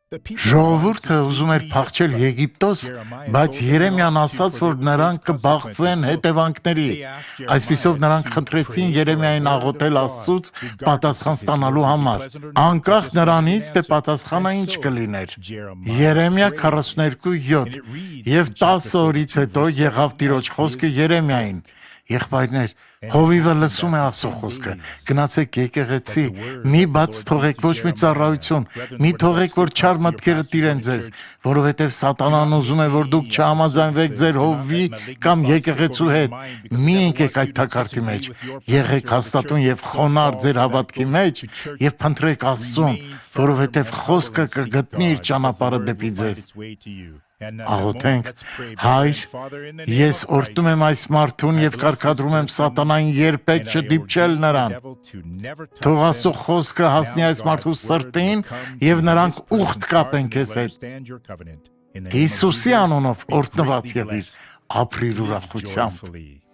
Ժողովուրդը ուզում էր փախչել Եգիպտոս, բայց Երեմիան ասաց, որ նրանք կբախվեն հետևանքների։ Այսպիսով նրանք խնդրեցին Երեմիային աղոթել Աստծուց պատասխան ստանալու համար, անկախ նրանից, թե պատասխանը ինչ կլիներ։ Երեմիա 42:7 Եվ 10 օրից հետո եղավ Տիրոջ խոսքը Երեմիային. Եղբայրներ, հովիվը լսում է Աստծո խոսքը, գնացեք եկեղեցի, մի բաց թողեք ոչ մի ծառայություն, մի թողեք, որ չար մտքերը տիրեն ձեզ, որովհետև սատանան ուզում է, որ դուք չհամաձայնվեք ձեր հովվի կամ եկեղեցու հետ, մի ընկեք այդ թակարդի մեջ, եղեք հաստատուն եւ խոնար ձեր հավատքի մեջ եւ փնտրեք Աստծուն, որովհետև խոսքը կգտնի իր ճանապարհը դեպի ձեզ։ Աղոթենք, Հայր, ես օրհնում եմ այս մարդուն եւ կարգադրում եմ սատանային երբեք չդիպչել նրան։ Թող Աստծո խոսքը հասնի այս մարդու սրտին եւ նրանք ուխտ կապեն քեզ հետ։ Հիսուսի անունով օրհնված եղիր, ապրիր ուրախությամբ։